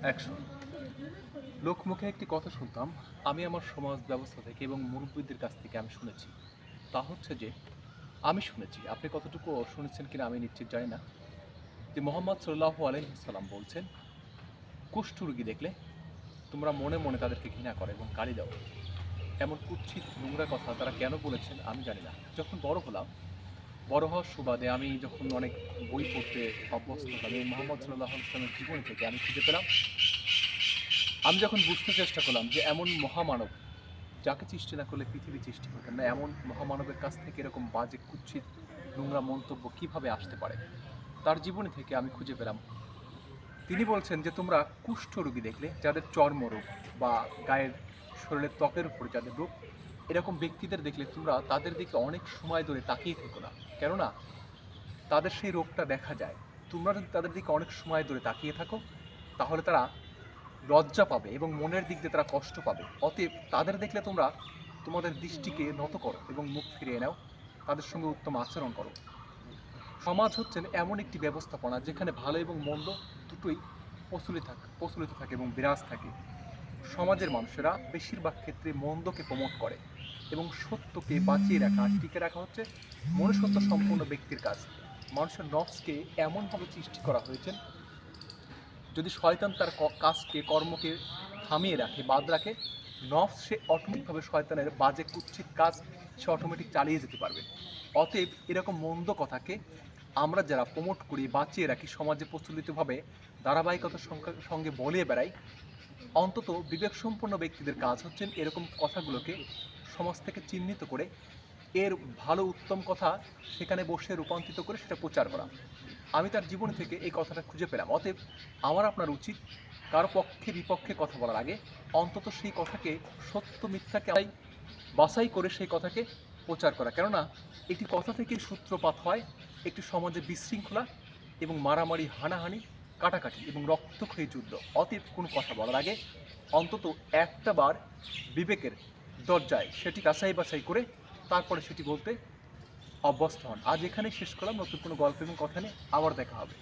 Action. লোকমুখে একটি কথা শুনতাম, আমি আমার সমাজ ব্যবস্থা থেকে এবং মুরব্বীদের কাছ থেকে আমি শুনেছি। তা হচ্ছে যে আমি শুনেছি, আপনি কতটুকু শুনেছেন কিনা আমি নিশ্চিত জানি না, যে মোহাম্মদ সাল্লাল্লাহু আলাইহি সাল্লাম বলছেন, কুষ্ঠরোগী দেখলে তোমরা মনে মনে তাদেরকে ঘৃণা করো এবং গালি দাও। এমন কুৎসিত নোংরা কথা তারা কেন বলেছেন আমি জানি না। যখন বড় হলাম, বড় হওয়ার সুবাদে আমি যখন অনেক বই পড়তে অভ্যস্ত হলাম এবং মোহাম্মদ সাল্লাল্লাহু আলাইহি সাল্লামের জীবনী থেকে আমি খুঁজে পেলাম, আমি যখন বুঝতে চেষ্টা করলাম যে এমন মহামানব যাকে সৃষ্টি না করলে পৃথিবী সৃষ্টি হতো না, এমন মহামানবের কাছ থেকে এরকম বাজে কুৎসিত নোংরা মন্তব্য কিভাবে আসতে পারে, তার জীবনী থেকে আমি খুঁজে পেলাম। তিনি বলছেন যে তোমরা কুষ্ঠরোগী দেখলে, যাদের চর্মরোগ বা গায়ের শরীরের ত্বকের উপরে যাদের রোগ, এরকম ব্যক্তিদের দেখলে তোমরা তাদের দিকে অনেক সময় ধরে তাকিয়ে থেকো না, কেননা তাদের সেই রোগটা দেখা যায়। তোমরা যদি তাদের দিকে অনেক সময় ধরে তাকিয়ে থাকো, তাহলে তারা লজ্জা পাবে এবং মনের দিক দিয়ে তারা কষ্ট পাবে। অতএব তাদের দেখলে তোমরা তোমাদের দৃষ্টিকে নত করো এবং মুখ ফিরিয়ে নাও, তাদের সঙ্গে উত্তম আচরণ করো। সমাজ হচ্ছেন এমন একটি ব্যবস্থাপনা যেখানে ভালো এবং মন্দ দুটোই প্রচলিত থাকে এবং বিরাজ থাকে। সমাজের মানুষেরা বেশিরভাগ ক্ষেত্রে মন্দকে প্রমোট করে এবং সত্যকে বাঁচিয়ে রাখা, টিকে রাখা হচ্ছে মনুষ্যত্ব সম্পন্ন ব্যক্তির কাজ। মানুষের নফসকে এমনভাবে সৃষ্টি করা হয়েছে, যদি শয়তান তার কাজকে কর্মকে থামিয়ে রাখে, বাদ রাখে, নফস সে অটোমেটিকভাবে শয়তানের বাজে কুৎসিত কাজ সে অটোমেটিক চালিয়ে যেতে পারবে। অতএব এরকম মন্দ কথাকে আমরা যারা প্রমোট করি, বাঁচিয়ে রাখি, সমাজে প্রচলিতভাবে ধারাবাহিকতার সঙ্গে বলিয়ে বেড়াই, অন্তত বিবেকসম্পন্ন ব্যক্তিদের কাজ হচ্ছেন এরকম কথাগুলোকে সমাজ থেকে চিহ্নিত করে এর ভালো উত্তম কথা সেখানে বসে রূপান্তরিত করে সেটা প্রচার করা। আমি তার জীবন থেকে এই কথাটা খুঁজে পেলাম। অতএব আমার আপনার উচিত কারো পক্ষে বিপক্ষে কথা বলার আগে অন্তত সেই কথাকে সত্য মিথ্যাকে বাছাই করে সেই কথাকে প্রচার করা, কেননা একটি কথা থেকে সূত্রপাত হয় একটি সমাজে বিশৃঙ্খলা এবং মারামারি, হানাহানি, কাটাকাটি এবং রক্তক্ষয়ী যুদ্ধ। অতএব কোনো কথা বলার আগে অন্তত একটা বার বিবেকের দরজায় সেটি বাছাই করে তারপরে সেটি বলতে অভ্যস্ত হন। আজ এখানেই শেষ করলাম, নতুন কোনো গল্প এবং কথা নিয়ে আবার দেখা হবে।